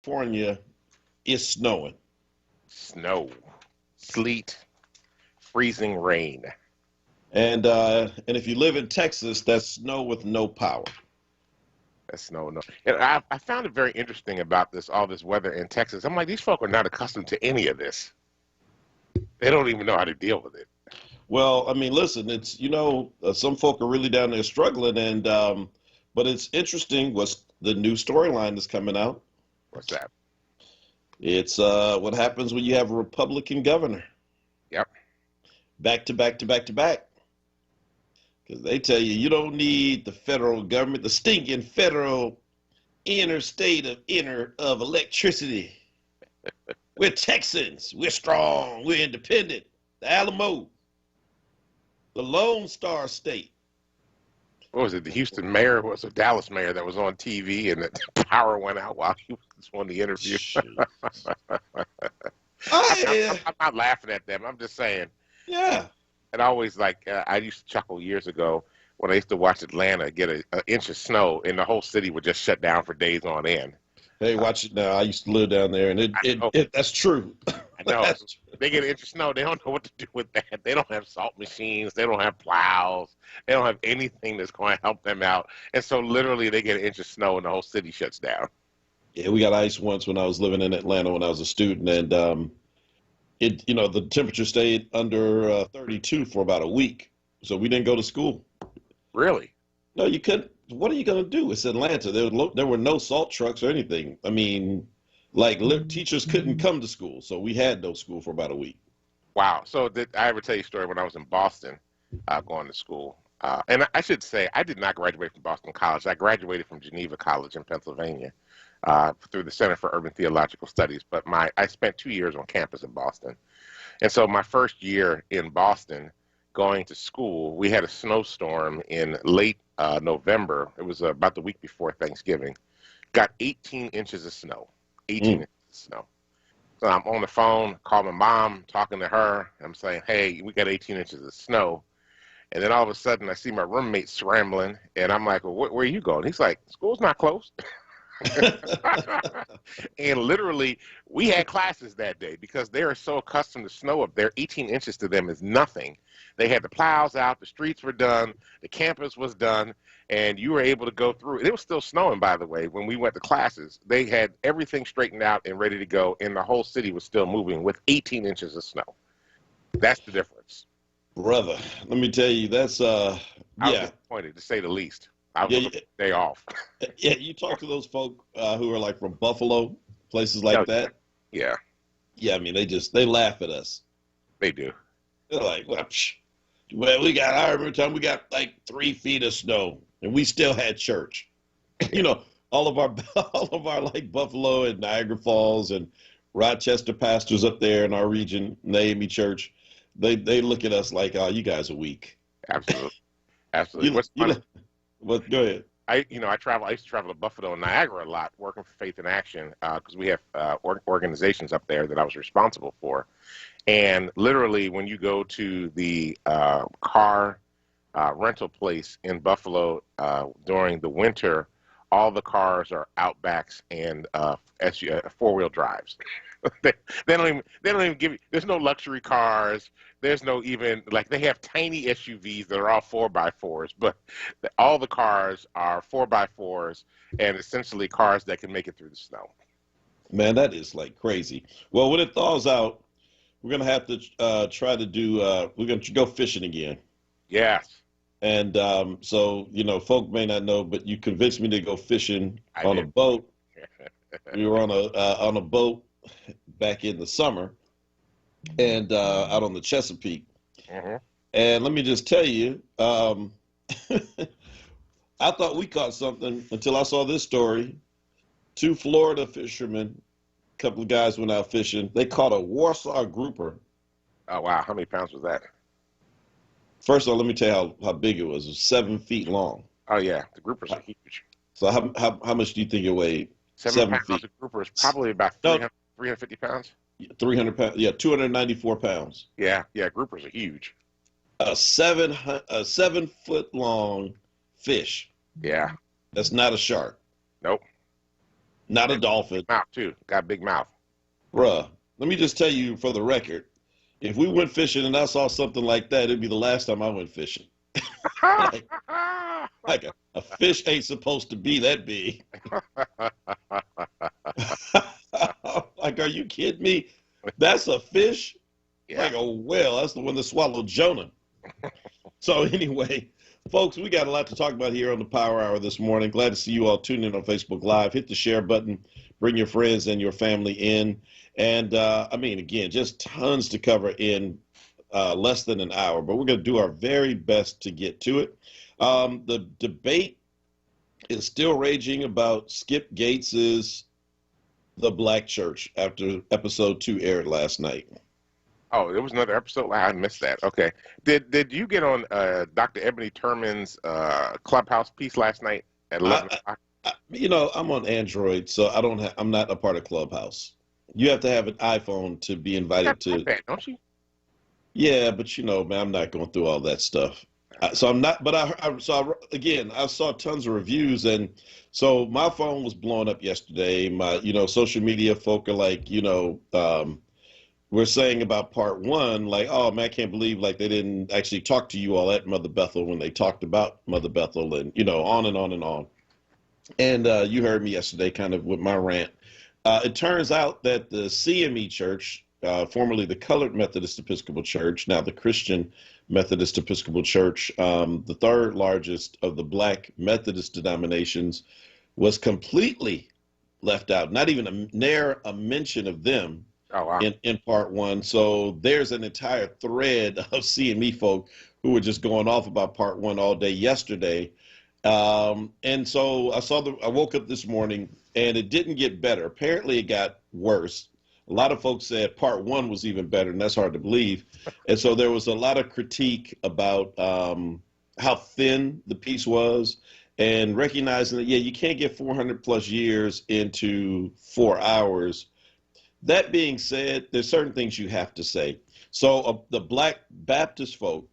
California, it's snowing. Snow, sleet, freezing rain. And if you live in Texas, that's snow with no power. That's snow. No. And I found it very interesting about all this weather in Texas. I'm like, these folk are not accustomed to any of this. They don't even know how to deal with it. Well, I mean, listen, it's some folk are really down there struggling, and but it's interesting. What's the new storyline that's coming out? What's that? It's what happens when you have a Republican governor Yep. back to back to back to back. Because they tell you don't need the federal government, the stinking federal interstate of electricity. We're Texans. We're strong. We're independent. The Alamo, the Lone Star State. What was it? The Houston mayor was a Dallas mayor that was on TV, and the power went out while he was on the interview. I'm not laughing at them. I'm just saying. Yeah. And I always I used to chuckle years ago when I used to watch Atlanta get an inch of snow, and the whole city would just shut down for days on end. Hey, watch it now. I used to live down there, and that's true. I know. They get an inch of snow. They don't know what to do with that. They don't have salt machines. They don't have plows. They don't have anything that's going to help them out. And so literally they get an inch of snow, and the whole city shuts down. Yeah, we got ice once when I was living in Atlanta when I was a student, and the temperature stayed under 32 for about a week, so we didn't go to school. Really? No, you couldn't. What are you going to do? It's Atlanta. There were no salt trucks or anything. I mean, teachers couldn't come to school, so we had no school for about a week. Wow. So did I ever tell you a story when I was in Boston going to school? And I should say I did not graduate from Boston College. I graduated from Geneva College in Pennsylvania through the Center for Urban Theological Studies. But I spent 2 years on campus in Boston. And so my first year in Boston going to school, we had a snowstorm in late November. It was about the week before Thanksgiving. Got 18 inches of snow. 18 inches of snow. So I'm on the phone, call my mom, talking to her. I'm saying, hey, we got 18 inches of snow. And then all of a sudden I see my roommate scrambling, and I'm like, well, where are you going? He's like, school's not closed. And literally, we had classes that day because they are so accustomed to snow up there. 18 inches to them is nothing. They had the plows out, the streets were done, the campus was done, and you were able to go through. It was still snowing, by the way, when we went to classes. They had everything straightened out and ready to go, and the whole city was still moving with 18 inches of snow. That's the difference. Brother, let me tell you, that's I was disappointed, to say the least. I was a day off. Yeah, you talk to those folk who are like from Buffalo, places like that. Yeah. Yeah, I mean, they laugh at us. They do. They're like, well, I remember time we got like 3 feet of snow, and we still had church. all of our like Buffalo and Niagara Falls and Rochester pastors up there in our region, Naomi Church, they look at us like, oh, you guys are weak. Absolutely. What's funny? Well, go ahead. I used to travel to Buffalo and Niagara a lot, working for Faith in Action, because we have organizations up there that I was responsible for. And literally, when you go to the car rental place in Buffalo during the winter, all the cars are Outbacks and 4-wheel drives. they don't even give you. There's no luxury cars. There's no even, they have tiny SUVs that are all 4x4s, but all the cars are 4x4s and essentially cars that can make it through the snow. Man, that is like crazy. Well, when it thaws out, we're going to have to try to do, we're going to go fishing again. Yes. And so, folk may not know, but you convinced me to go fishing on a boat. We were on a boat back in the summer and out on the Chesapeake. Mm-hmm. And let me just tell you, I thought we caught something until I saw this story. 2 Florida fishermen, a couple of guys went out fishing. They caught a Warsaw grouper. Oh, wow. How many pounds was that? First of all, let me tell you how big it was. It was 7 feet long. Oh, yeah. The groupers are huge. So how much do you think it weighed? 7 pounds. Feet. The grouper is probably about 350 pounds. 300 pounds. Yeah, 294 pounds. Yeah. Groupers are huge. A 7 foot long fish. Yeah. That's not a shark. Nope. Not a And dolphin. mouth too. Got a big mouth. Bruh, let me just tell you for the record, if we went fishing and I saw something like that, it'd be the last time I went fishing. like like a fish ain't supposed to be that big. Like, are you kidding me? That's a fish? Yeah. Like a whale. That's the one that swallowed Jonah. So anyway, folks, we got a lot to talk about here on the Power Hour this morning. Glad to see you all tuned in on Facebook Live. Hit the share button. Bring your friends and your family in. And I mean, again, just tons to cover in less than an hour, but we're going to do our very best to get to it. The debate is still raging about Skip Gates's The Black Church after episode 2 aired last night. Oh, there was another episode. I missed that. Okay. Did you get on Dr. Ebony Turman's Clubhouse piece last night at 11 o'clock? I'm on Android, so I'm not a part of Clubhouse. You have to have an iPhone to be invited to. iPad, don't you? Yeah, but man, I'm not going through all that stuff. So I'm not, but I saw tons of reviews, and so my phone was blowing up yesterday. My, social media folk are like, we're saying about part 1, like, oh man, I can't believe like they didn't actually talk to you all at Mother Bethel when they talked about Mother Bethel, and on and on and on. And you heard me yesterday, kind of with my rant. It turns out that the CME Church, formerly the Colored Methodist Episcopal Church, now the Christian Methodist Episcopal Church, the third largest of the Black Methodist denominations, was completely left out. Not even near a mention of them. Oh, wow. In part 1. So there's an entire thread of CME folk who were just going off about part 1 all day yesterday. And so I woke up this morning and it didn't get better. Apparently it got worse. A lot of folks said part 1 was even better, and that's hard to believe. And so there was a lot of critique about how thin the piece was, and recognizing that, you can't get 400 plus years into 4 hours. That being said, there's certain things you have to say. So the Black Baptist folk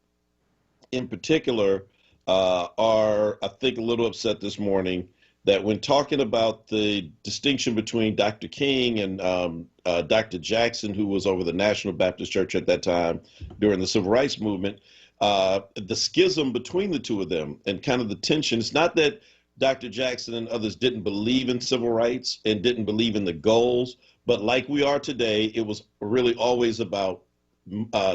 in particular are, I think, a little upset this morning that when talking about the distinction between Dr. King and Dr. Jackson, who was over the National Baptist Church at that time during the Civil Rights Movement, the schism between the two of them and kind of the tension. It's not that Dr. Jackson and others didn't believe in civil rights and didn't believe in the goals, but like we are today, it was really always about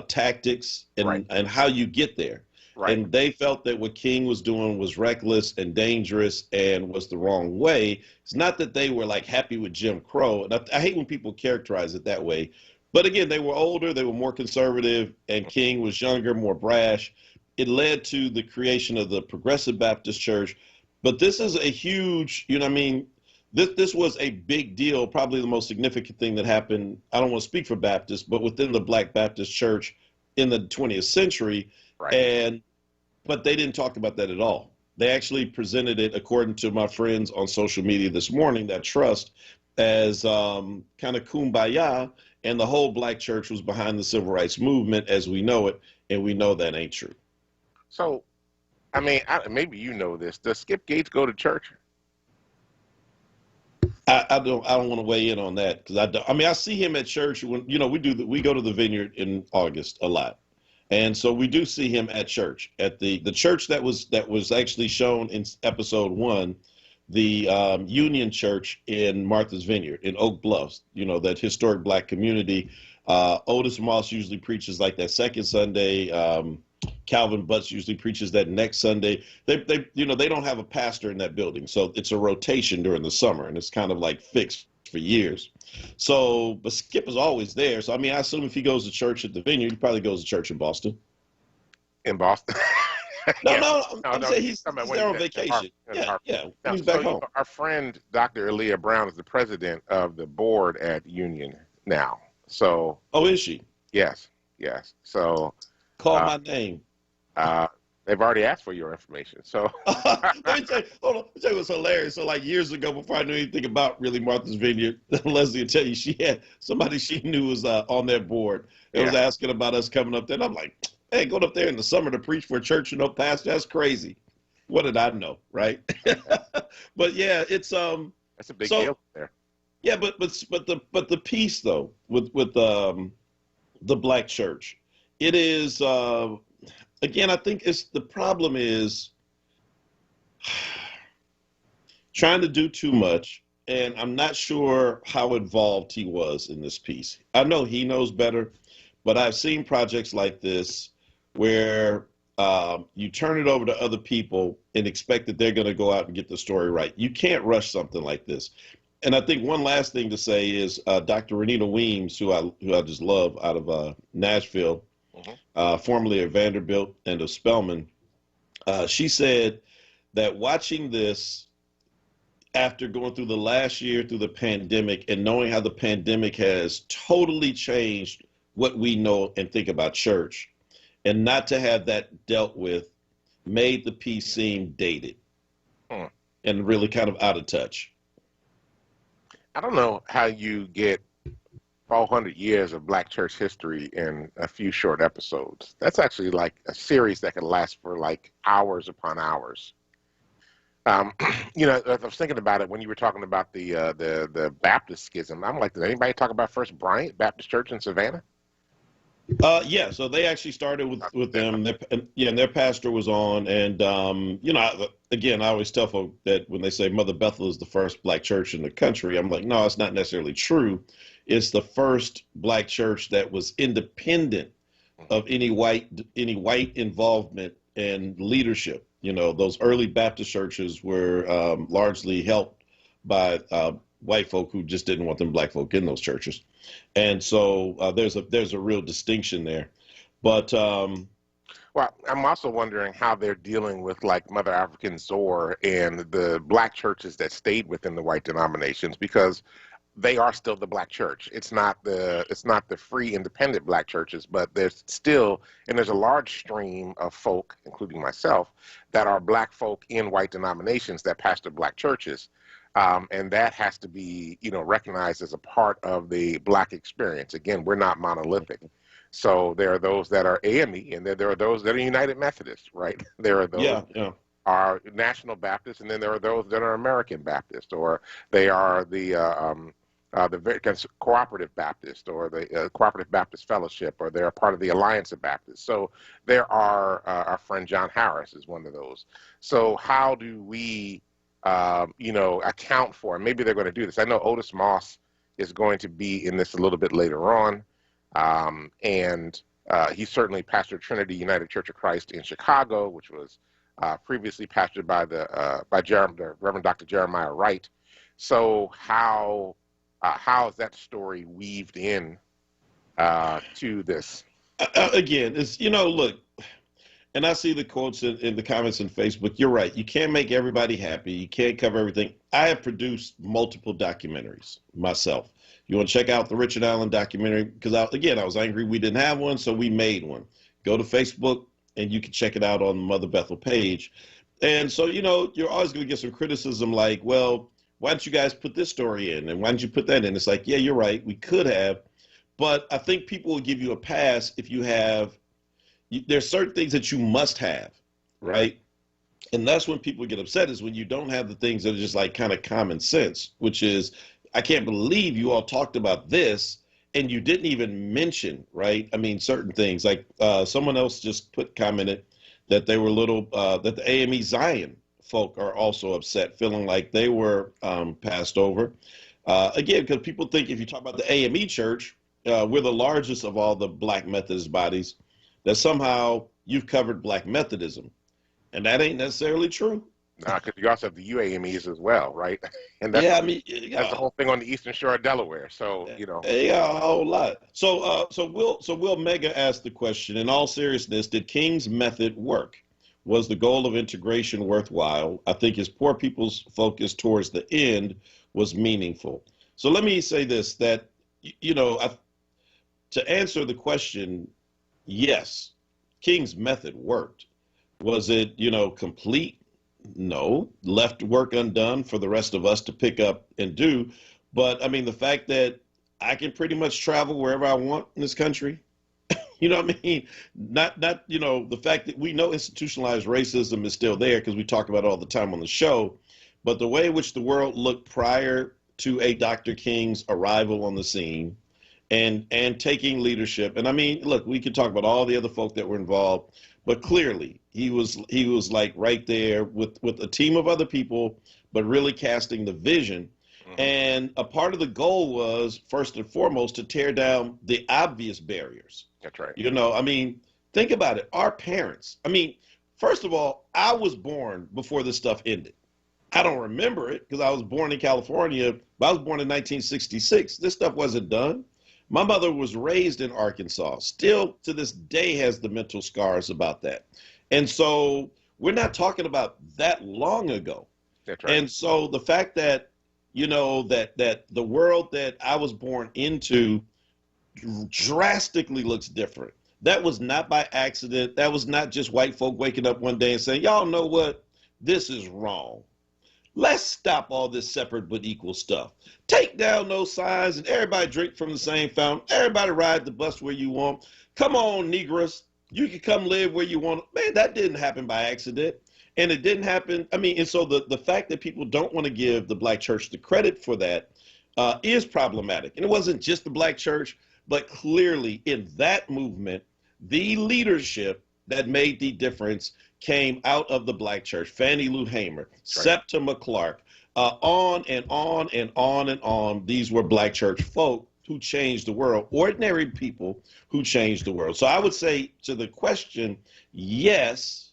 tactics and, Right. and how you get there. Right. And they felt that what King was doing was reckless and dangerous and was the wrong way. It's not that they were like happy with Jim Crow. And I hate when people characterize it that way. But again, they were older, they were more conservative, and King was younger, more brash. It led to the creation of the Progressive Baptist Church. But this is a huge, this was a big deal, probably the most significant thing that happened. I don't want to speak for Baptists, but within the Black Baptist Church in the 20th century. Right. But they didn't talk about that at all. They actually presented it, according to my friends on social media this morning that trust, as kind of kumbaya, and the whole Black church was behind the civil rights movement as we know it, and we know that ain't true. So, I mean, maybe you know this. Does Skip Gates go to church? I don't want to weigh in on that because I see him at church when we go to the Vineyard in August a lot. And so we do see him at church, at the church that was actually shown in episode 1, the Union Church in Martha's Vineyard in Oak Bluffs, that historic Black community. Otis Moss usually preaches like that second Sunday. Calvin Butts usually preaches that next Sunday. They don't have a pastor in that building, so it's a rotation during the summer, and it's kind of like fixed for years. So, but Skip is always there. So, I assume if he goes to church at the Vineyard, he probably goes to church in Boston. In Boston? I'm saying he's there on vacation. He's back home. Our friend, Dr. Aaliyah Brown, is the president of the board at Union now. So. Oh, is she? Yes. So. Call my name. They've already asked for your information. So let me tell you what's hilarious. So like years ago, before I knew anything about really Martha's Vineyard, Leslie will tell you she had somebody she knew was on their board. It was asking about us coming up there. And I'm like, hey, going up there in the summer to preach for a church and no pastor, that's crazy. What did I know, right? But yeah, it's That's a big So deal there. yeah, but the piece though with the black church, it is again. I think it's the problem is trying to do too much, and I'm not sure how involved he was in this piece. I know he knows better, but I've seen projects like this where you turn it over to other people and expect that they're going to go out and get the story right. You can't rush something like this. And I think one last thing to say is Dr. Renita Weems, who I just love out of Nashville, formerly of Vanderbilt and of Spelman, she said that watching this after going through the last year through the pandemic and knowing how the pandemic has totally changed what we know and think about church, and not to have that dealt with made the piece seem dated and really kind of out of touch. I don't know how you get 400 years of black church history in a few short episodes. That's actually like a series that could last for like hours upon hours. I was thinking about it when you were talking about the Baptist schism. I'm like, did anybody talk about First Bryant Baptist Church in Savannah? Yeah, so they actually started with them. And their pastor was on, and again, I always tell folk that when they say Mother Bethel is the first black church in the country, I'm like, no, it's not necessarily true. It's the first black church that was independent of any white involvement and leadership. Those early Baptist churches were largely helped by white folk who just didn't want them black folk in those churches. And so there's a real distinction there. But well, I'm also wondering how they're dealing with like Mother African Zor and the black churches that stayed within the white denominations, because they are still the black church. It's not the free independent black churches, but there's a large stream of folk, including myself, that are black folk in white denominations that pastor black churches. And that has to be, recognized as a part of the black experience. Again, we're not monolithic. So there are those that are AME, and there are those that are United Methodists, right? There are those are National Baptists, and then there are those that are American Baptist, or they are the Cooperative Baptist, or the Cooperative Baptist Fellowship, or they're a part of the Alliance of Baptists. So there are, our friend John Harris is one of those. So how do we account for, and maybe they're going to do this. I know Otis Moss is going to be in this a little bit later on. And he certainly pastored Trinity United Church of Christ in Chicago, which was previously pastored by the Reverend Dr. Jeremiah Wright. So how is that story weaved in to this? Again, it's, look, and I see the quotes in the comments on Facebook. You're right. You can't make everybody happy. You can't cover everything. I have produced multiple documentaries myself. You want to check out the Richard Allen documentary? Because, I was angry we didn't have one, so we made one. Go to Facebook, and you can check it out on the Mother Bethel page. And so, you're always going to get some criticism like, well, why didn't you guys put this story in? And why didn't you put that in? It's like, yeah, you're right. We could have. But I think people will give you a pass if you have there's certain things that you must have, right? And that's when people get upset, is when you don't have the things that are just like kind of common sense, which is, I can't believe you all talked about this and you didn't even mention, right? I mean, certain things like someone else just commented that they were that the AME Zion folk are also upset, feeling like they were passed over. Again, because people think if you talk about the AME church, we're the largest of all the black Methodist bodies, that somehow you've covered black Methodism. And that ain't necessarily true. Because you also have the UAMEs as well, right? And that's, that's the whole thing on the Eastern Shore of Delaware. So, Yeah, a whole lot. So Will Mega asked the question, in all seriousness, did King's method work? Was the goal of integration worthwhile? I think his poor people's focus towards the end was meaningful. So let me say this, that, to answer the question, yes, King's method worked. Was it, complete? No. Left work undone for the rest of us to pick up and do. But I mean, the fact that I can pretty much travel wherever I want in this country, you know what I mean? Not, the fact that we know institutionalized racism is still there because we talk about it all the time on the show. but the way in which the world looked prior to a Dr. King's arrival on the scene and taking leadership. And I mean, look, we could talk about all the other folk that were involved, but clearly he was like right there with a team of other people, but really casting the vision. And a part of the goal was, first and foremost, to tear down the obvious barriers. That's right. You know, I mean, think about it. Our parents, I mean, first of all, I was born before this stuff ended. I don't remember it because I was born in California, but I was born in 1966. This stuff wasn't done. My mother was raised in Arkansas, still to this day has the mental scars about that. And so we're not talking about that long ago. That's right. And so the fact that, you know, that the world that I was born into drastically looks different. That was not by accident. That was not just white folk waking up one day and saying, y'all know what? This is wrong. Let's stop all this separate but equal stuff. Take down those signs and everybody drink from the same fountain. Everybody ride the bus where you want. Come on, Negroes. You can come live where you want. Man, that didn't happen by accident. And it didn't happen. I mean, and so the fact that people don't want to give the Black church the credit for that is problematic. And it wasn't just the Black church, but clearly in that movement, the leadership that made the difference came out of the Black church. Fannie Lou Hamer, Septima Clark, on and on and on and on. These were Black church folk who changed the world, ordinary people who changed the world. So I would say to the question, yes,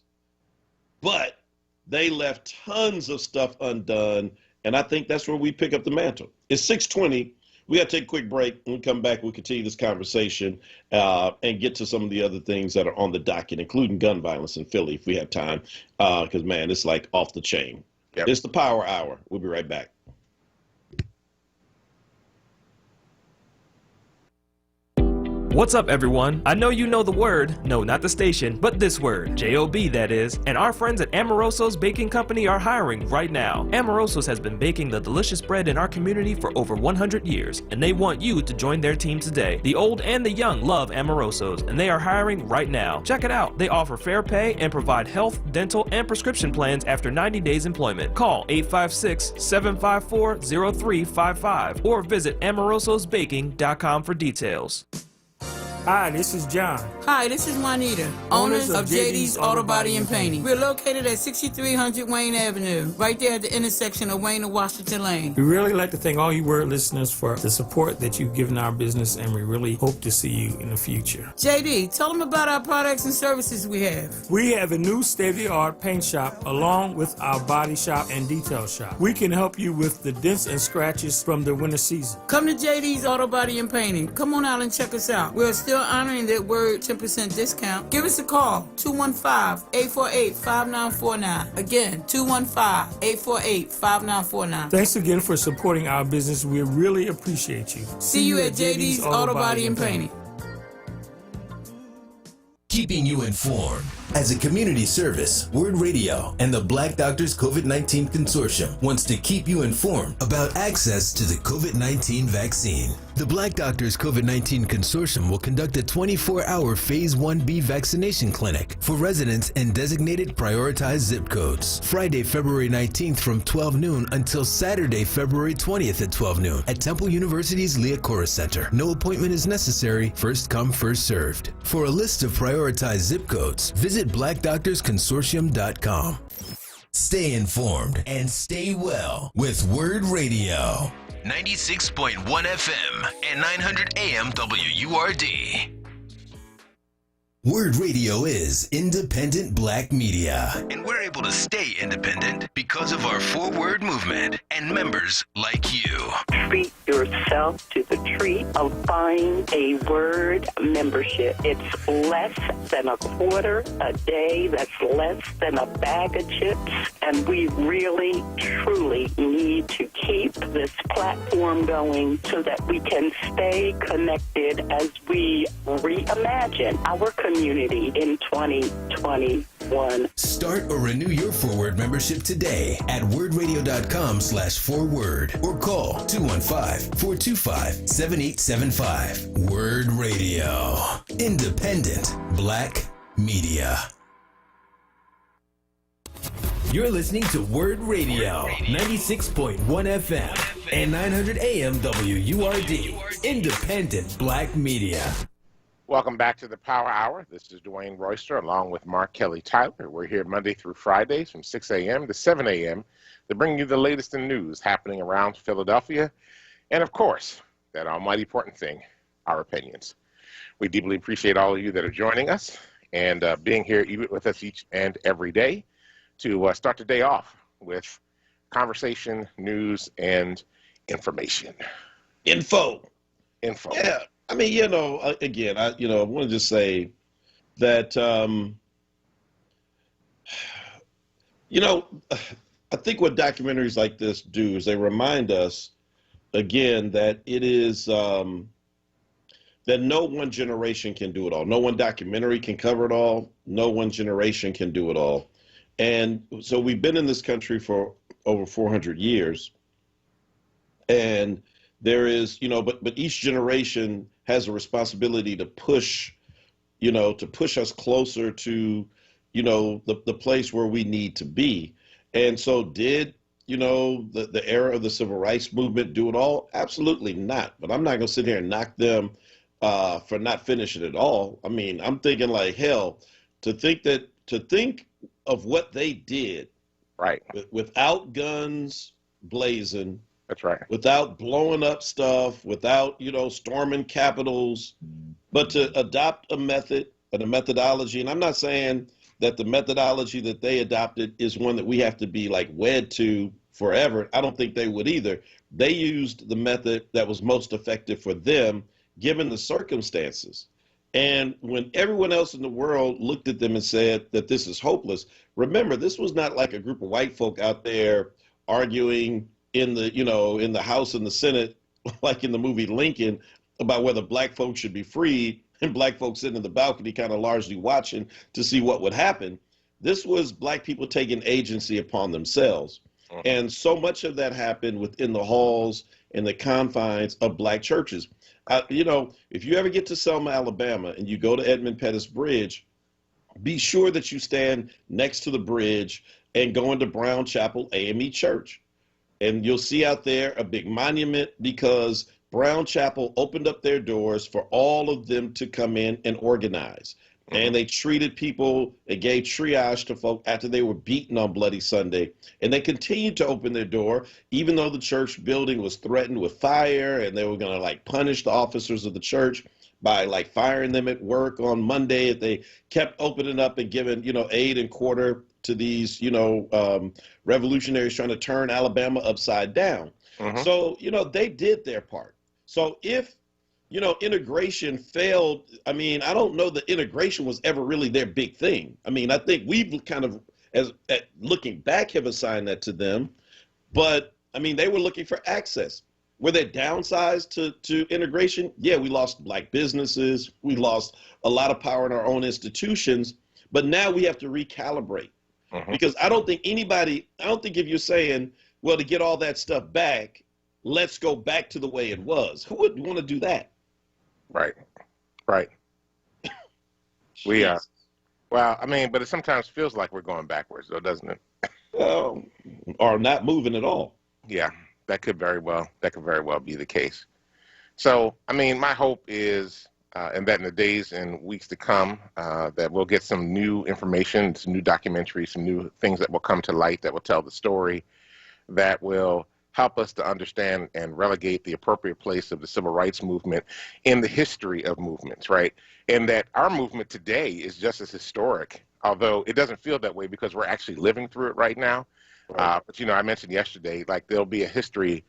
but they left tons of stuff undone, and I think that's where we pick up the mantle. It's 6:20. We got to take a quick break. When we come back, we'll continue this conversation and get to some of the other things that are on the docket, including gun violence in Philly, if we have time, because, man, it's like off the chain. Yep. It's the Power Hour. We'll be right back. What's up, everyone? I know you know the word, no, not the station, but this word, J-O-B that is, and our friends at Amoroso's Baking Company are hiring right now. Amoroso's has been baking the delicious bread in our community for over 100 years, and they want you to join their team today. The old and the young love Amoroso's, and they are hiring right now. Check it out. They offer fair pay and provide health, dental, and prescription plans after 90 days employment. Call 856-754-0355 or visit amorososbaking.com for details. Hi, this is John. Hi, this is Juanita, owners of JD's Auto Body and Painting. We're located at 6300 Wayne Avenue, right there at the intersection of Wayne and Washington Lane. We really like to thank all you WURD listeners for the support that you've given our business, and we really hope to see you in the future. JD, tell them about our products and services we have. We have a new state-of-the-art paint shop along with our body shop and detail shop. We can help you with the dents and scratches from the winter season. Come to JD's Auto Body and Painting. Come on out and check us out. We're still honoring that WURD 10% discount. Give us a call, 215-848-5949. Again, 215-848-5949. Thanks again for supporting our business. We really appreciate you. See you at JD's Auto Body and Painting. Keeping you informed. As a community service, WURD Radio and the Black Doctors COVID-19 Consortium wants to keep you informed about access to the COVID-19 vaccine. The Black Doctors COVID-19 Consortium will conduct a 24-hour Phase 1B vaccination clinic for residents in designated prioritized zip codes, Friday, February 19th from 12 noon until Saturday, February 20th at 12 noon at Temple University's Liacouras Center. No appointment is necessary, first come, first served. For a list of prioritized zip codes, visit blackdoctorsconsortium.com. Stay informed and stay well with WURD Radio. 96.1 FM and 900 AM WURD. WURD Radio is independent Black media, and we're able to stay independent because of our 4WURD movement and members like you. Treat yourself to the treat of buying a WURD membership. It's less than a quarter a day. That's less than a bag of chips. And we really, truly need to keep this platform going so that we can stay connected as we reimagine our community in 2021. Start or renew your 4WURD membership today at wordradio.com/4WURD or call 215-425-7875. WURD Radio. Independent Black media. You're listening to WURD Radio, 96.1 FM and 900 AM WURD, independent black media. Welcome back to the Power Hour. This is Dwayne Royster along with Mark Kelly Tyler. We're here Monday through Fridays from 6 a.m. to 7 a.m. to bring you the latest in news happening around Philadelphia. And, of course, that almighty important thing, our opinions. We deeply appreciate all of you that are joining us and being here with us each and every day to start the day off with conversation, news, and information. Info. Yeah. I mean, again, I want to just say that, I think what documentaries like this do is they remind us, again, that it is that no one generation can do it all. No one documentary can cover it all. No one generation can do it all. And so we've been in this country for over 400 years. And there is, but each generation has a responsibility to push us closer to, the place where we need to be. And so did, the era of the civil rights movement do it all? Absolutely not. But I'm not going to sit here and knock them for not finishing it all. I mean, I'm thinking like, hell, to think of what they did, right, without guns blazing. That's right. Without blowing up stuff, without, storming capitals, but to adopt a method and a methodology. And I'm not saying that the methodology that they adopted is one that we have to be like wed to forever. I don't think they would either. They used the method that was most effective for them, given the circumstances. And when everyone else in the world looked at them and said that this is hopeless, remember, this was not like a group of white folk out there arguing in the House and the Senate, like in the movie Lincoln, about whether black folks should be freed, and black folks sitting in the balcony kind of largely watching to see what would happen. This was black people taking agency upon themselves. And so much of that happened within the halls and the confines of black churches. If you ever get to Selma, Alabama, and you go to Edmund Pettus Bridge, be sure that you stand next to the bridge and go into Brown Chapel AME Church. And you'll see out there a big monument because Brown Chapel opened up their doors for all of them to come in and organize. And they treated people, they gave triage to folk after they were beaten on Bloody Sunday. And they continued to open their door, even though the church building was threatened with fire and they were going to punish the officers of the church by firing them at work on Monday if they kept opening up and giving, aid and quarter to these, revolutionaries trying to turn Alabama upside down. So, they did their part. So if, integration failed, I mean, I don't know that integration was ever really their big thing. I mean, I think we've kind of, looking back, have assigned that to them. But, I mean, they were looking for access. Were they downsized to integration? Yeah, we lost black businesses. We lost a lot of power in our own institutions. But now we have to recalibrate. Because I don't think if you're saying, well, to get all that stuff back, let's go back to the way it was. Who would want to do that? Right. We are. Well, I mean, but it sometimes feels like we're going backwards, though, doesn't it? Or not moving at all. Yeah, that could very well be the case. So, I mean, my hope is, and that in the days and weeks to come, that we'll get some new information, some new documentaries, some new things that will come to light that will tell the story, that will help us to understand and relegate the appropriate place of the civil rights movement in the history of movements, right? And that our movement today is just as historic, although it doesn't feel that way because we're actually living through it right now. Right. But, I mentioned yesterday, there'll be a history.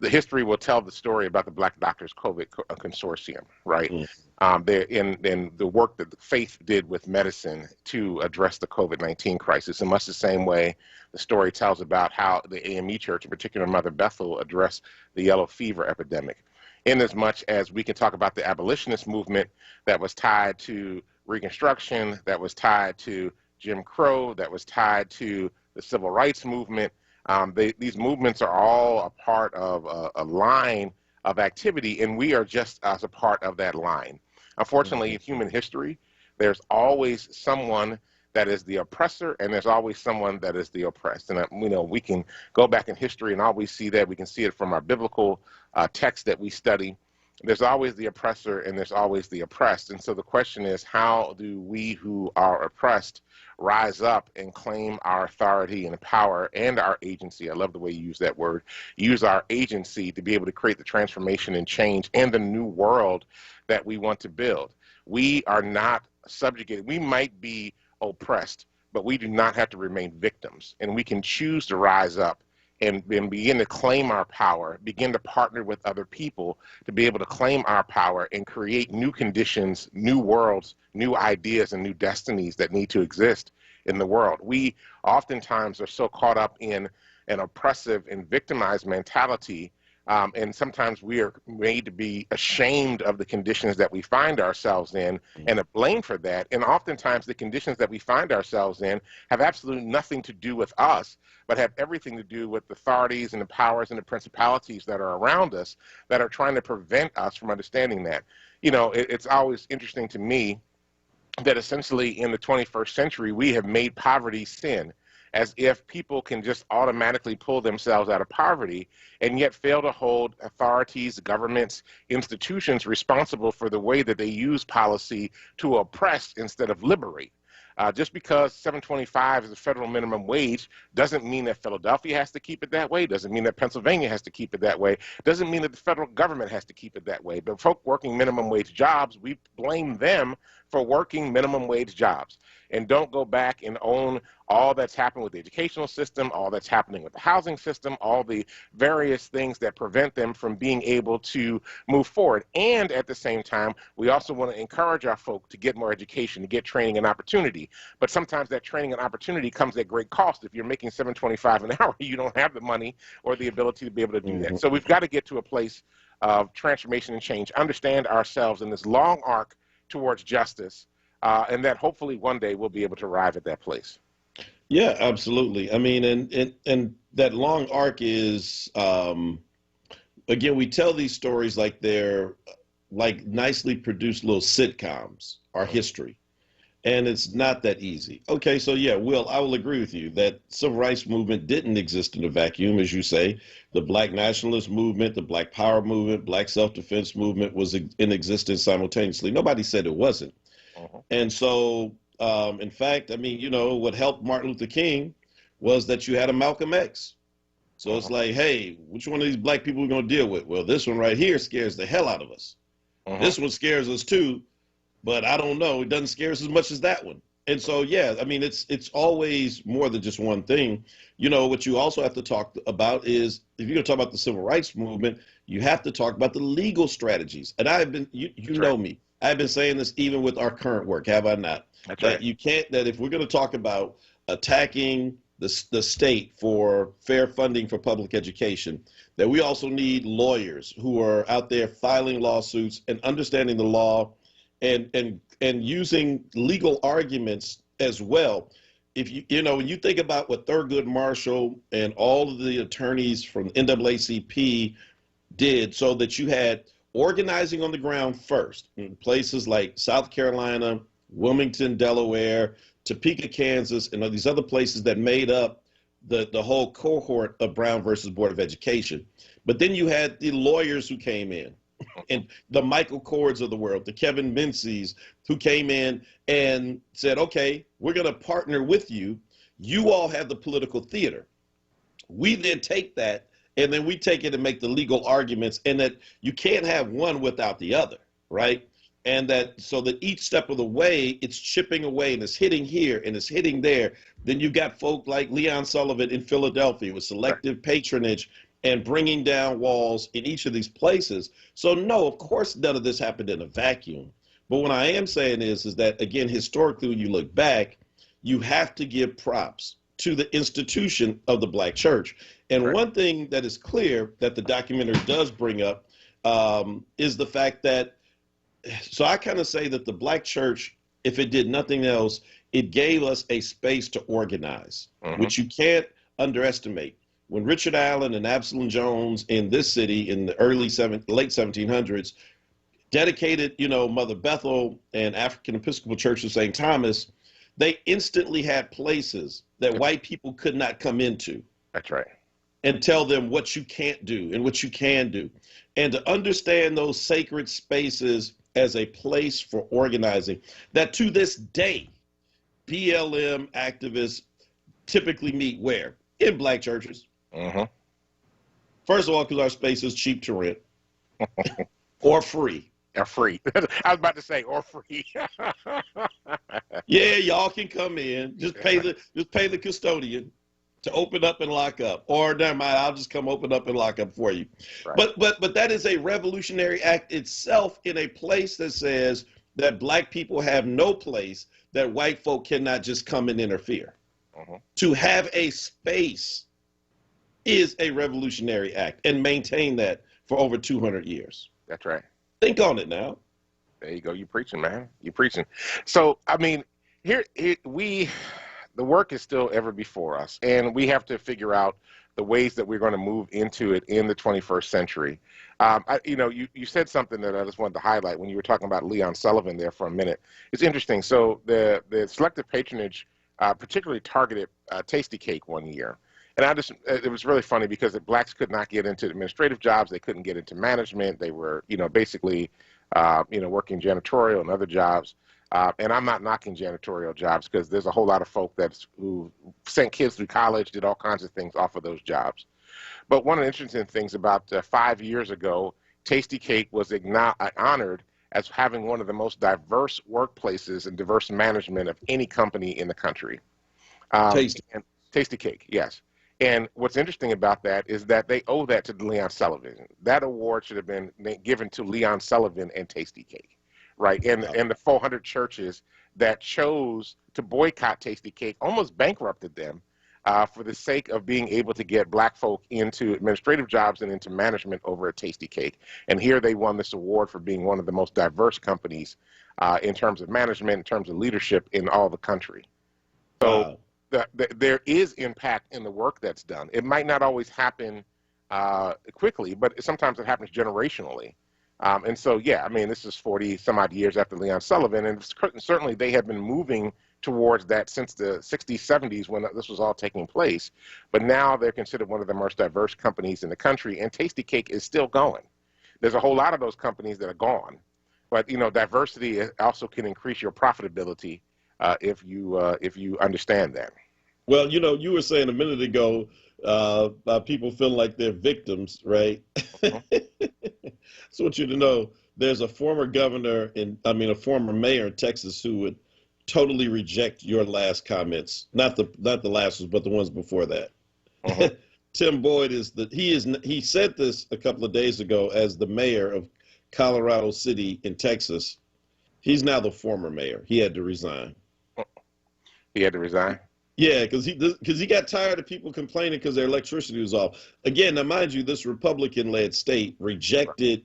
The history will tell the story about the Black Doctors COVID Consortium, right? In the work that the faith did with medicine to address the COVID-19 crisis. In much the same way, the story tells about how the AME Church, in particular Mother Bethel, addressed the yellow fever epidemic. In as much as we can talk about the abolitionist movement that was tied to Reconstruction, that was tied to Jim Crow, that was tied to the civil rights movement. These movements are all a part of a line of activity, and we are just as a part of that line. Unfortunately, in human history, there's always someone that is the oppressor, and there's always someone that is the oppressed. And we can go back in history and always see that. We can see it from our biblical texts that we study. There's always the oppressor and there's always the oppressed. And so the question is, how do we who are oppressed rise up and claim our authority and power and our agency? I love the way you use that word. Use our agency to be able to create the transformation and change and the new world that we want to build. We are not subjugated. We might be oppressed, but we do not have to remain victims. And we can choose to rise up and begin to claim our power, begin to partner with other people to be able to claim our power and create new conditions, new worlds, new ideas, and new destinies that need to exist in the world. We oftentimes are so caught up in an oppressive and victimized mentality, and sometimes we are made to be ashamed of the conditions that we find ourselves in and are blamed for that. And oftentimes the conditions that we find ourselves in have absolutely nothing to do with us, but have everything to do with the authorities and the powers and the principalities that are around us that are trying to prevent us from understanding that. It's always interesting to me that essentially in the 21st century, we have made poverty sin, as if people can just automatically pull themselves out of poverty and yet fail to hold authorities, governments, institutions responsible for the way that they use policy to oppress instead of liberate. Just because $7.25 is the federal minimum wage doesn't mean that Philadelphia has to keep it that way, doesn't mean that Pennsylvania has to keep it that way, doesn't mean that the federal government has to keep it that way. But folk working minimum wage jobs, we blame them for working minimum wage jobs. And don't go back and own all that's happened with the educational system, all that's happening with the housing system, all the various things that prevent them from being able to move forward. And at the same time, we also want to encourage our folk to get more education, to get training and opportunity. But sometimes that training and opportunity comes at great cost. If you're making $7.25 an hour, you don't have the money or the ability to be able to do that. So we've got to get to a place of transformation and change, understand ourselves in this long arc towards justice, and that hopefully one day we'll be able to arrive at that place. Yeah, absolutely. I mean, and that long arc is, again, we tell these stories like they're like nicely produced little sitcoms, our history. And it's not that easy. Okay, so yeah, Will, I will agree with you that civil rights movement didn't exist in a vacuum, as you say. The Black nationalist movement, the Black power movement, Black self-defense movement was in existence simultaneously. Nobody said it wasn't. And so, in fact, I mean, what helped Martin Luther King was that you had a Malcolm X. So it's like, hey, which one of these black people are we going to deal with? Well, this one right here scares the hell out of us. This one scares us too. But I don't know, it doesn't scare us as much as that one. And so, yeah, I mean, it's always more than just one thing. What you also have to talk about is, if you're going to talk about the civil rights movement, you have to talk about the legal strategies. And I've been, you know me, I've been saying this even with our current work, have I not? That's that right. You can't, that if we're going to talk about attacking the state for fair funding for public education, that we also need lawyers who are out there filing lawsuits and understanding the law and using legal arguments as well. If when you think about what Thurgood Marshall and all of the attorneys from NAACP did, so that you had organizing on the ground first in places like South Carolina, Wilmington, Delaware, Topeka, Kansas, and all these other places that made up the whole cohort of Brown versus Board of Education. But then you had the lawyers who came in, and the Michael Cords of the world, the Kevin Minceys, who came in and said, okay, we're going to partner with you. You all have the political theater. We then take that, and then we take it and make the legal arguments, and that you can't have one without the other, right? And that so that each step of the way, it's chipping away and it's hitting here and it's hitting there. Then you've got folk like Leon Sullivan in Philadelphia with selective patronage and bringing down walls in each of these places. So no, of course, none of this happened in a vacuum. But what I am saying is that, again, historically, when you look back, you have to give props to the institution of the Black church. And one thing that is clear that the documentary does bring up is the fact that, so I kind of say that the Black church, if it did nothing else, it gave us a space to organize, which you can't underestimate. When Richard Allen and Absalom Jones in this city in the late 1700s dedicated, Mother Bethel and African Episcopal Church of St. Thomas, they instantly had places that white people could not come into. That's right. And tell them what you can't do and what you can do. And to understand those sacred spaces as a place for organizing, that to this day, BLM activists typically meet where? In black churches. Mm-hmm. First of all, because our space is cheap to rent or free. Or free. I was about to say, or free. Yeah, y'all can come in. Just pay the custodian to open up and lock up. Or never mind, I'll just come open up and lock up for you. Right. But that is a revolutionary act itself in a place that says that black people have no place, that white folk cannot just come and interfere. Mm-hmm. To have a space is a revolutionary act, and maintain that for over 200 years. That's right. Think on it now. There you go. You're preaching, man. You're preaching. So, I mean, the work is still ever before us, and we have to figure out the ways that we're going to move into it in the 21st century. You said something that I just wanted to highlight when you were talking about Leon Sullivan there for a minute. It's interesting. So the selective patronage particularly targeted Tasty Cake one year. And it was really funny because the blacks could not get into administrative jobs. They couldn't get into management. They were, basically, working janitorial and other jobs. And I'm not knocking janitorial jobs because there's a whole lot of folk who sent kids through college, did all kinds of things off of those jobs. But one of the interesting things about 5 years ago, Tasty Cake was honored as having one of the most diverse workplaces and diverse management of any company in the country. Tasty Cake, yes. And what's interesting about that is that they owe that to Leon Sullivan. That award should have been given to Leon Sullivan and Tasty Cake, right? And the 400 churches that chose to boycott Tasty Cake almost bankrupted them for the sake of being able to get black folk into administrative jobs and into management over at Tasty Cake. And here they won this award for being one of the most diverse companies in terms of management, in terms of leadership in all the country. So. Wow. There is impact in the work that's done. It might not always happen quickly, but sometimes it happens generationally. And so, yeah, I mean, this is 40 some odd years after Leon Sullivan, and certainly they have been moving towards that since the 60s, 70s when this was all taking place. But now they're considered one of the most diverse companies in the country, and Tasty Cake is still going. There's a whole lot of those companies that are gone. But, diversity also can increase your profitability if you understand that. Well, you were saying a minute ago about people feeling like they're victims, right? So I want you to know there's a former a former mayor in Texas who would totally reject your last comments. Not the last ones, but the ones before that. Uh-huh. Tim Boyd he said this a couple of days ago as the mayor of Colorado City in Texas. He's now the former mayor. He had to resign. He had to resign? Yeah, because he got tired of people complaining because their electricity was off. Again, now mind you, this Republican-led state rejected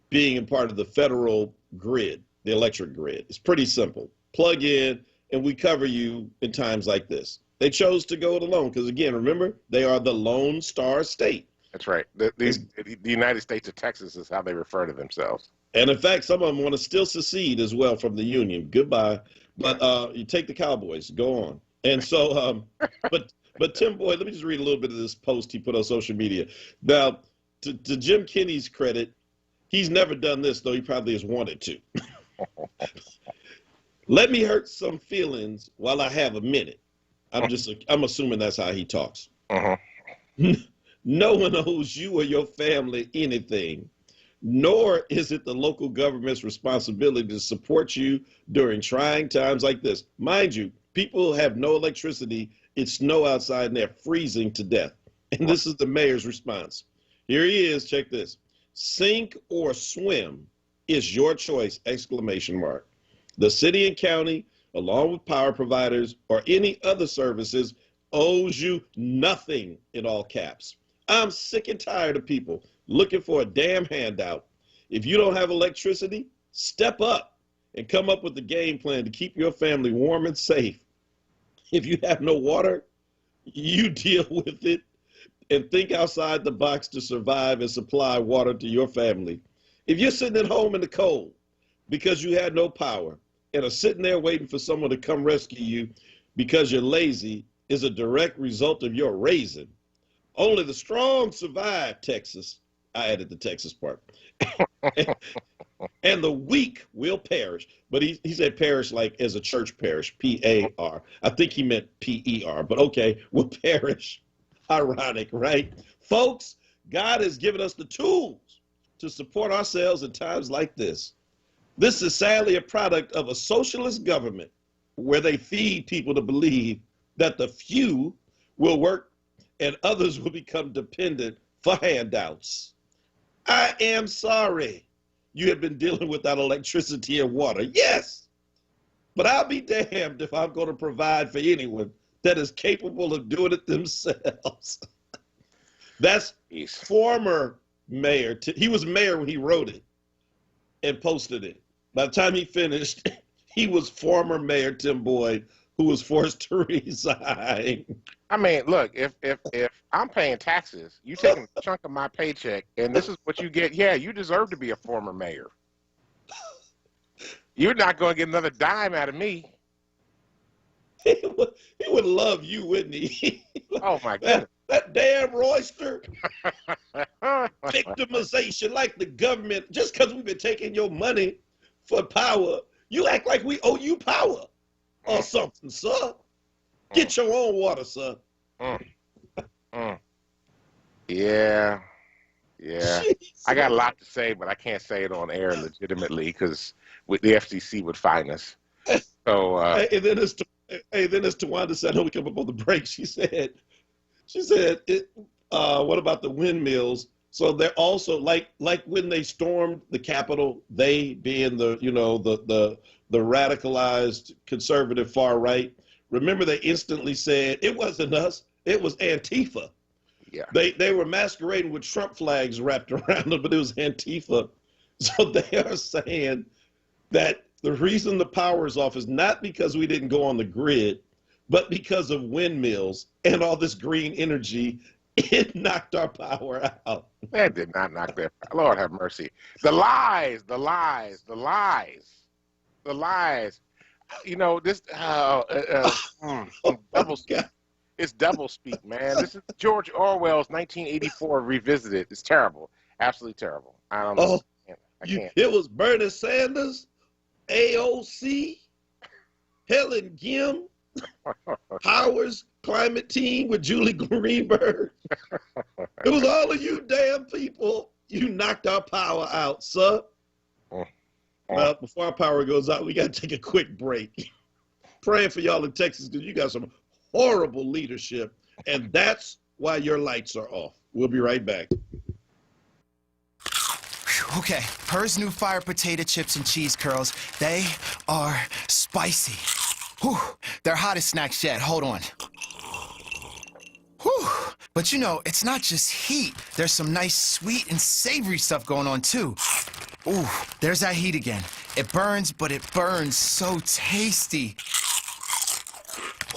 being a part of the federal grid, the electric grid. It's pretty simple. Plug in, and we cover you in times like this. They chose to go it alone because, again, remember, they are the Lone Star State. That's right. The United States of Texas is how they refer to themselves. And, in fact, some of them want to still secede as well from the Union. Goodbye. But you take the Cowboys. Go on. And so, but Tim Boyd, let me just read a little bit of this post he put on social media. Now, to Jim Kenney's credit, he's never done this, though he probably has wanted to. Let me hurt some feelings while I have a minute. I'm assuming that's how he talks. Uh-huh. No one owes you or your family anything, nor is it the local government's responsibility to support you during trying times like this. Mind you, people have no electricity. It's snow outside and they're freezing to death. And this is the mayor's response. Here he is. Check this. Sink or swim is your choice, ! The city and county, along with power providers or any other services, owes you nothing, in all caps. I'm sick and tired of people looking for a damn handout. If you don't have electricity, step up and come up with a game plan to keep your family warm and safe. If you have no water, you deal with it and think outside the box to survive and supply water to your family. If you're sitting at home in the cold because you had no power and are sitting there waiting for someone to come rescue you because you're lazy is a direct result of your raising. Only the strong survive, Texas. I added the Texas part. And the weak will perish. But he said perish like as a church parish, P-A-R. I think he meant P-E-R, but okay, will perish. Ironic, right? Folks, God has given us the tools to support ourselves in times like this. This is sadly a product of a socialist government where they feed people to believe that the few will work and others will become dependent for handouts. I am sorry you have been dealing without electricity and water. Yes, but I'll be damned if I'm going to provide for anyone that is capable of doing it themselves. That's former mayor. He was mayor when he wrote it and posted it. By the time he finished, he was former Mayor Tim Boyd, who was forced to resign. I mean, look, if I'm paying taxes, you taking a chunk of my paycheck, and this is what you get, yeah, you deserve to be a former mayor. You're not going to get another dime out of me. He would love you, wouldn't he? Oh, my goodness. That damn Royster. Victimization, like the government, just because we've been taking your money for power, you act like we owe you power or something, sir. Get your own water, sir. Yeah. Jeez. I got a lot to say, but I can't say it on air legitimately because the FCC would fine us. So, and then as Tawanda said, when we come up on the break, she said, what about the windmills? So they're also like when they stormed the Capitol, they being the radicalized conservative far right. Remember, they instantly said it wasn't us, it was Antifa. Yeah. They were masquerading with Trump flags wrapped around them, but it was Antifa. So they are saying that the reason the power is off is not because we didn't go on the grid, but because of windmills and all this green energy. It knocked our power out. That did not knock that. Lord have mercy. The lies. You know, this double speak. It's double speak, man. This is George Orwell's 1984 revisited. It's terrible. Absolutely terrible. I don't know. I can't. It was Bernie Sanders, AOC, Helen Gim, Howard's climate team with Julie Greenberg. It was all of you damn people. You knocked our power out, sir. Well, before our power goes out, we got to take a quick break. Praying for y'all in Texas because you got some horrible leadership, and that's why your lights are off. We'll be right back. Okay, Her's new fire potato chips and cheese curls, they are spicy. Whew, they're hottest snacks yet. Hold on. Whew. But you know, it's not just heat. There's some nice sweet and savory stuff going on too. Ooh, there's that heat again. It burns, but it burns so tasty.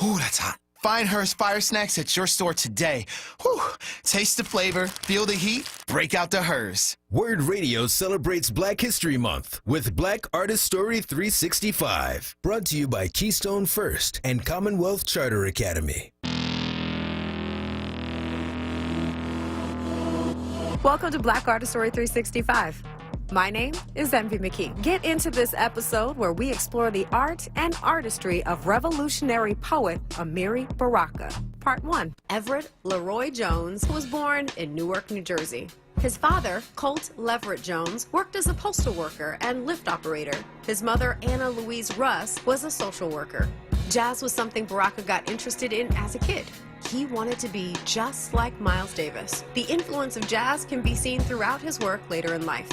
Ooh, that's hot. Find Her's Fire Snacks at your store today. Whew. Taste the flavor, feel the heat, break out the Her's. WURD Radio celebrates Black History Month with Black Artist Story 365. Brought to you by Keystone First and Commonwealth Charter Academy. Welcome to Black Artist Story 365. My name is Envy McKee. Get into this episode where we explore the art and artistry of revolutionary poet Amiri Baraka. Part 1. Everett Leroy Jones was born in Newark, New Jersey. His father, Colt Leverett Jones, worked as a postal worker and lift operator. His mother, Anna Louise Russ, was a social worker. Jazz was something Baraka got interested in as a kid. He wanted to be just like Miles Davis. The influence of jazz can be seen throughout his work later in life.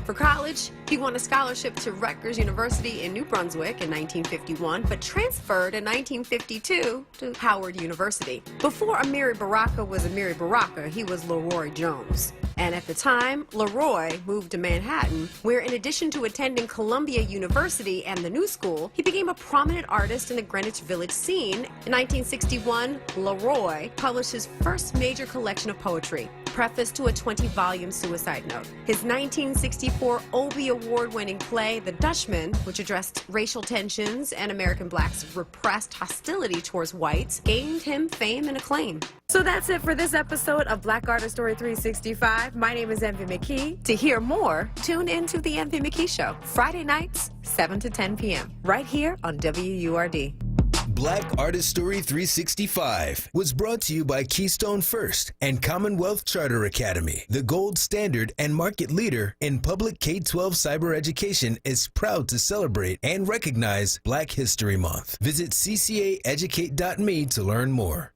For college, he won a scholarship to Rutgers University in New Brunswick in 1951, but transferred in 1952 to Howard University. Before Amiri Baraka was Amiri Baraka, he was Leroy Jones. And at the time, Leroy moved to Manhattan, where in addition to attending Columbia University and the New School, he became a prominent artist in the Greenwich Village scene. In 1961, Leroy published his first major collection of poetry, preface to a 20-volume suicide note. His 1964 Obie Award-winning play, The Dutchman, which addressed racial tensions and American blacks' repressed hostility towards whites, gained him fame and acclaim. So that's it for this episode of Black Artist Story 365. My name is Envy McKee. To hear more, tune into The Envy McKee Show, Friday nights, 7 to 10 p.m., right here on WURD. Black Artist Story 365 was brought to you by Keystone First and Commonwealth Charter Academy. The gold standard and market leader in public K-12 cyber education is proud to celebrate and recognize Black History Month. Visit ccaeducate.me to learn more.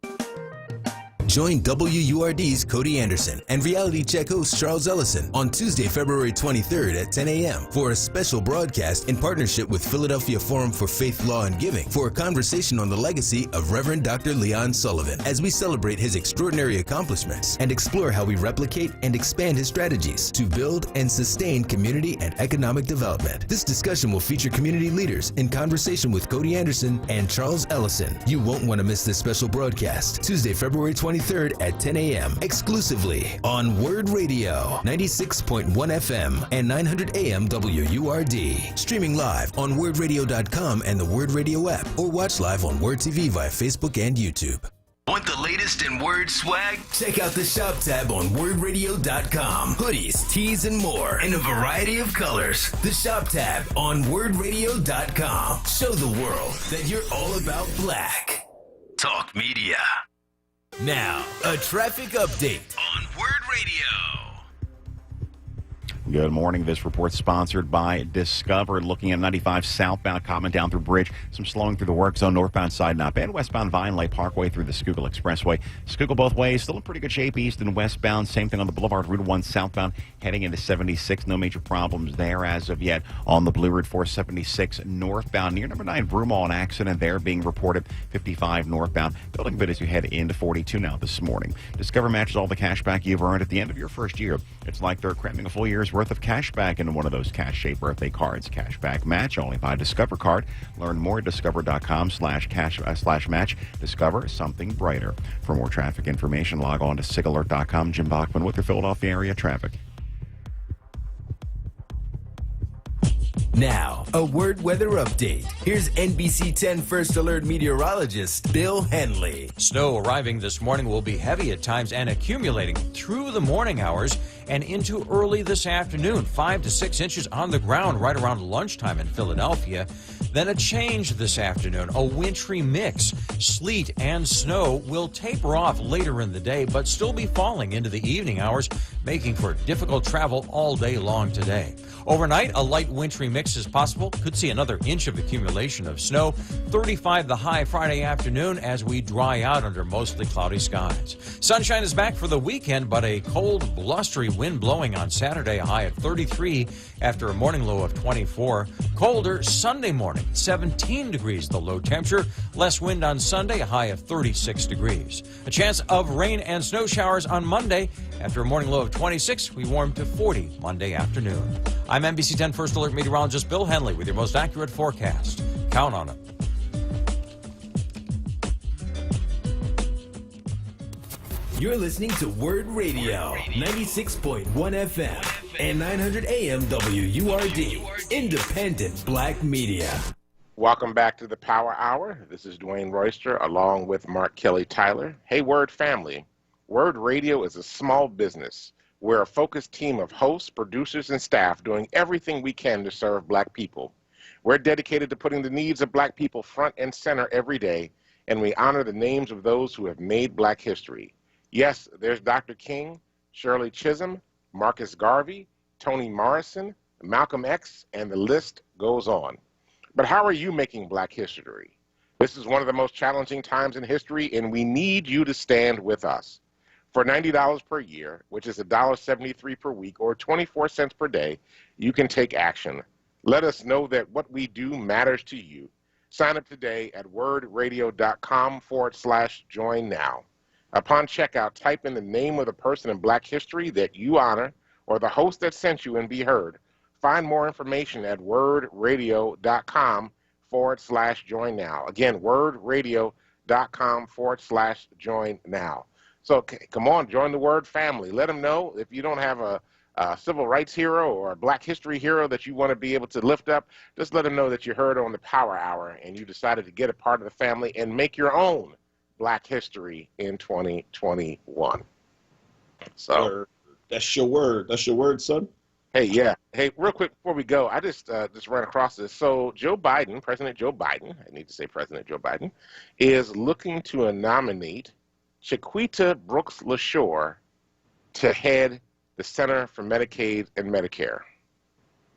Join WURD's Cody Anderson and Reality Check host Charles Ellison on Tuesday, February 23rd at 10 a.m. for a special broadcast in partnership with Philadelphia Forum for Faith, Law, and Giving for a conversation on the legacy of Reverend Dr. Leon Sullivan as we celebrate his extraordinary accomplishments and explore how we replicate and expand his strategies to build and sustain community and economic development. This discussion will feature community leaders in conversation with Cody Anderson and Charles Ellison. You won't want to miss this special broadcast, Tuesday, February 23rd at 10 a.m. exclusively on WURD Radio, 96.1 FM and 900 AM WURD. Streaming live on WURDradio.com and the WURD Radio app, or watch live on WURD TV via Facebook and YouTube. Want the latest in WURD swag? Check out the shop tab on WURDradio.com. Hoodies, tees, and more in a variety of colors. The shop tab on WURDradio.com. Show the world that you're all about black. Talk Media. Now, a traffic update on WURD Radio. Good morning. This report sponsored by Discover. Looking at 95 southbound, Common down through Bridge. Some slowing through the work zone. Northbound side not bad. Westbound Vine Lake Parkway through the Schuylkill Expressway. Schuylkill both ways. Still in pretty good shape east and westbound. Same thing on the Boulevard. Route 1 southbound heading into 76. No major problems there as of yet. On the Blue Route 476 northbound near number 9 Broomall, an accident there being reported. 55 northbound. Building a bit as you head into 42 now this morning. Discover matches all the cash back you've earned at the end of your first year. It's like they're cramming a full year's worth of cash back into one of those cash-shaped birthday cards. Cash back match only by Discover card. Learn more at discover.com/match. Discover something brighter. For more traffic information, log on to sigalert.com. Jim Bachman with your Philadelphia area traffic. Now, a WURD weather update. Here's NBC 10 First Alert meteorologist Bill Henley. Snow arriving this morning will be heavy at times and accumulating through the morning hours and into early this afternoon. 5 to 6 inches on the ground right around lunchtime in Philadelphia. Then a change this afternoon, a wintry mix. Sleet and snow will taper off later in the day, but still be falling into the evening hours, making for difficult travel all day long today. Overnight, a light wintry mix is possible. Could see another inch of accumulation of snow. 35 the high Friday afternoon as we dry out under mostly cloudy skies. Sunshine is back for the weekend, but a cold, blustery wind blowing on Saturday, a high of 33 after a morning low of 24. Colder Sunday morning, 17 degrees the low temperature. Less wind on Sunday, a high of 36 degrees. A chance of rain and snow showers on Monday. After a morning low of 26, we warm to 40 Monday afternoon. I'm NBC 10 First Alert meteorologist Bill Henley with your most accurate forecast. Count on it. You're listening to WURD Radio, 96.1 FM and 900 AM WURD, independent black media. Welcome back to the Power Hour. This is Dwayne Royster along with Mark Kelly Tyler. Hey, WURD family. WURD Radio is a small business. We're a focused team of hosts, producers, and staff doing everything we can to serve black people. We're dedicated to putting the needs of black people front and center every day, and we honor the names of those who have made black history. Yes, there's Dr. King, Shirley Chisholm, Marcus Garvey, Toni Morrison, Malcolm X, and the list goes on. But how are you making black history? This is one of the most challenging times in history, and we need you to stand with us. For $90 per year, which is $1.73 per week or 24 cents per day, you can take action. Let us know that what we do matters to you. Sign up today at wordradio.com/join now. Upon checkout, type in the name of the person in black history that you honor or the host that sent you and be heard. Find more information at wordradio.com/join now. Again, wordradio.com/join now. So come on, join the WURD family. Let them know if you don't have a civil rights hero or a Black history hero that you want to be able to lift up. Just let them know that you heard on the Power Hour and you decided to get a part of the family and make your own Black history in 2021. So that's your word. That's your word, son. Hey, yeah. Hey, real quick before we go, I just ran across this. So Joe Biden, President Joe Biden, I need to say President Joe Biden, is looking to nominate Chiquita Brooks LaShore to head the Center for Medicaid and Medicare.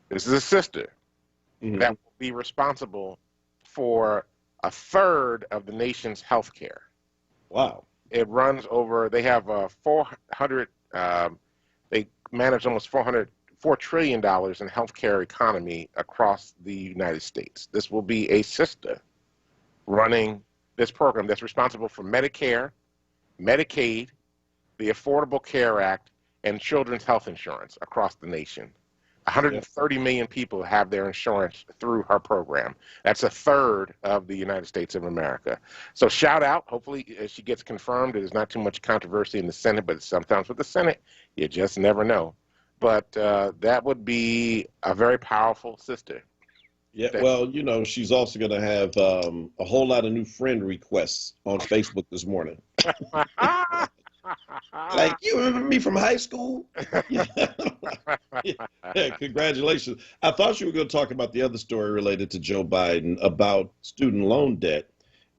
This is a sister that will be responsible for a third of the nation's health care. Wow. It runs over, they have they manage almost $4 trillion in healthcare economy across the United States. This will be a sister running this program that's responsible for Medicare, Medicaid, the Affordable Care Act, and children's health insurance across the nation. 130 million people have their insurance through her program. That's a third of the United States of America. So shout out. Hopefully she gets confirmed. There's not too much controversy in the Senate, but sometimes with the Senate, you just never know. But that would be a very powerful sister. Yeah, well, you know, she's also going to have a whole lot of new friend requests on Facebook this morning. Like, you remember me from high school? Yeah, congratulations. I thought you were going to talk about the other story related to Joe Biden about student loan debt.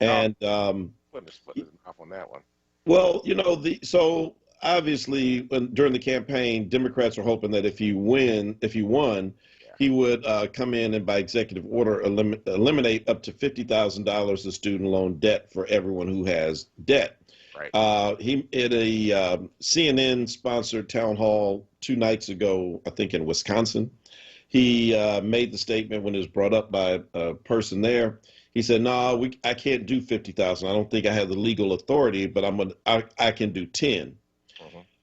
And putting his foot in his mouth on that one. Well, you know, so obviously during the campaign, Democrats were hoping that if he won, he would come in and by executive order eliminate up to $50,000 of student loan debt for everyone who has debt. Right. He at a CNN-sponsored town hall 2 nights ago, I think in Wisconsin, he made the statement when it was brought up by a person there. He said, "No, I can't do 50,000. I don't think I have the legal authority, but I can do 10."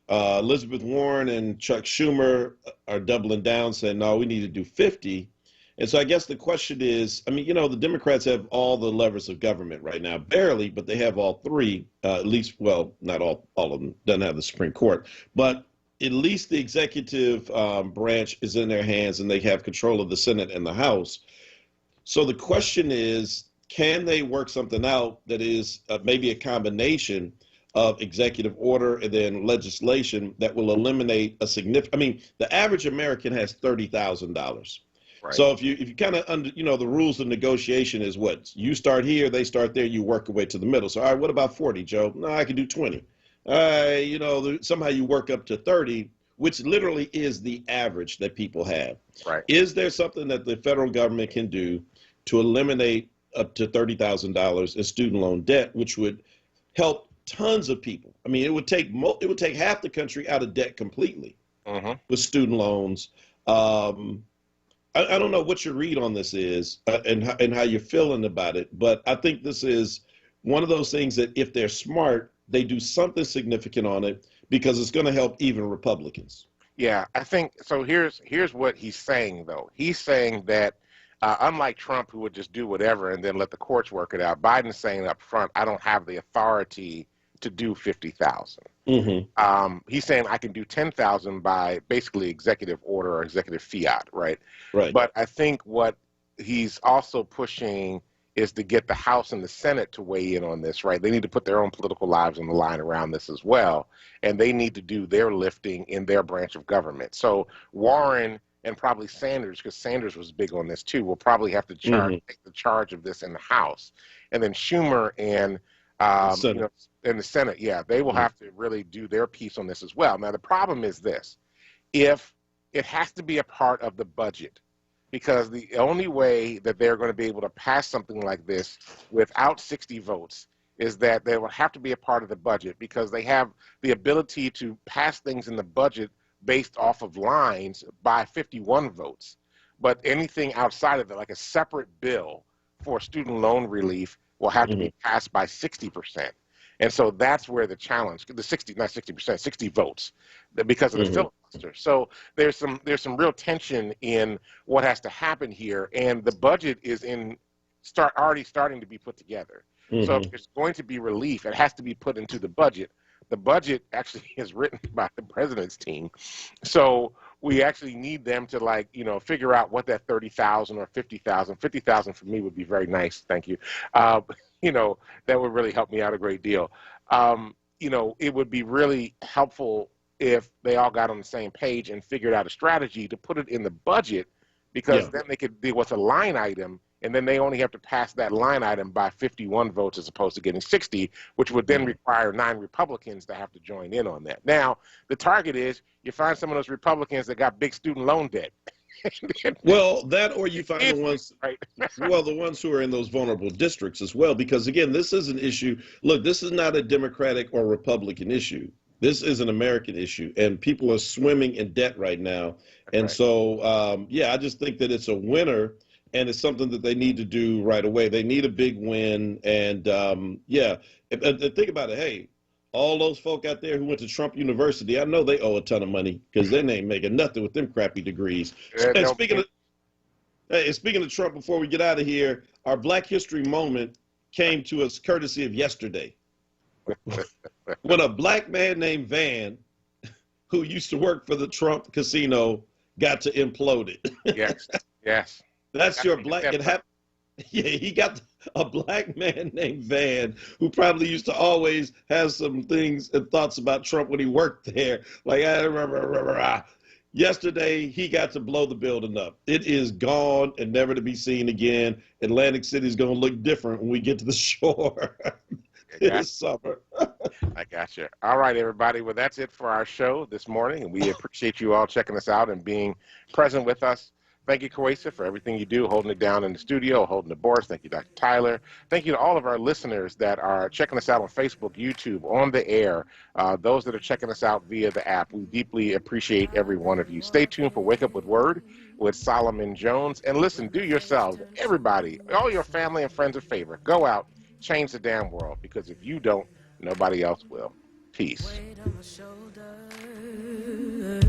Elizabeth Warren and Chuck Schumer are doubling down, saying, "No, we need to do 50." And so I guess the question is, I mean, you know, the Democrats have all the levers of government right now, barely, but they have all three, at least, well, not all of them, doesn't have the Supreme Court, but at least the executive branch is in their hands and they have control of the Senate and the House. So the question is, can they work something out that is maybe a combination of executive order and then legislation that will eliminate a significant, I mean, the average American has $30,000. Right. So if you kind of the rules of negotiation is what you start here, they start there, you work your way to the middle. So all right, what about 40, Joe? No, I can do 20. Somehow you work up to 30, which literally is the average that people have. Right. Is there something that the federal government can do to eliminate up to $30,000 in student loan debt, which would help tons of people? I mean, it would take half the country out of debt completely with student loans. I don't know what your read on this is and how you're feeling about it, but I think this is one of those things that if they're smart, they do something significant on it because it's going to help even Republicans. Yeah, I think so. Here's what he's saying, though. He's saying that unlike Trump, who would just do whatever and then let the courts work it out, Biden's saying up front, I don't have the authority to do 50,000. He's saying I can do 10,000 by basically executive order or executive fiat, right? Right. But I think what he's also pushing is to get the House and the Senate to weigh in on this, right? They need to put their own political lives on the line around this as well, and they need to do their lifting in their branch of government. So Warren and probably Sanders, because Sanders was big on this too, will probably have to take the charge of this in the House, and then Schumer and in the Senate, they will have to really do their piece on this as well. Now, the problem is this. If it has to be a part of the budget, because the only way that they're going to be able to pass something like this without 60 votes is that they will have to be a part of the budget because they have the ability to pass things in the budget based off of lines by 51 votes. But anything outside of it, like a separate bill for student loan relief, will have to be passed by 60%. And so that's where the challenge, the 60 votes, because of the filibuster. So there's some real tension in what has to happen here, and the budget is already starting to be put together. So if there's going to be relief, it has to be put into the budget the budget actually is written by the president's team. So we actually need them to, like, you know, figure out what that 30,000 or 50,000. 50,000 for me would be very nice. Thank you. You know, that would really help me out a great deal. You know, it would be really helpful if they all got on the same page and figured out a strategy to put it in the budget, because then they could deal with a line item, and then they only have to pass that line item by 51 votes as opposed to getting 60, which would then require 9 Republicans to have to join in on that. Now, the target is you find some of those Republicans that got big student loan debt. Well, that, or you find the ones, right? Well, the ones who are in those vulnerable districts as well, because again, this is an issue. Look, this is not a Democratic or Republican issue. This is an American issue, and people are swimming in debt right now. And so, yeah, I just think that it's a winner, and it's something that they need to do right away. They need a big win, and yeah, and think about it. Hey, all those folk out there who went to Trump University, I know they owe a ton of money because they ain't making nothing with them crappy degrees. And speaking of Trump, before we get out of here, our Black History moment came to us courtesy of yesterday. When a black man named Van, who used to work for the Trump casino, got to implode it. Yes, yes. That's your black. It happened. Yeah, he got a black man named Van, who probably used to always have some things and thoughts about Trump when he worked there. Like, yesterday, he got to blow the building up. It is gone and never to be seen again. Atlantic City is going to look different when we get to the shore this summer. I got you. All right, everybody. Well, that's it for our show this morning, and we appreciate you all checking us out and being present with us. Thank you, Kwesa, for everything you do, holding it down in the studio, holding the boards. Thank you, Dr. Tyler. Thank you to all of our listeners that are checking us out on Facebook, YouTube, on the air, those that are checking us out via the app. We deeply appreciate every one of you. Stay tuned for Wake Up with Word with Solomon Jones. And listen, do yourselves, everybody, all your family and friends a favor. Go out, change the damn world, because if you don't, nobody else will. Peace.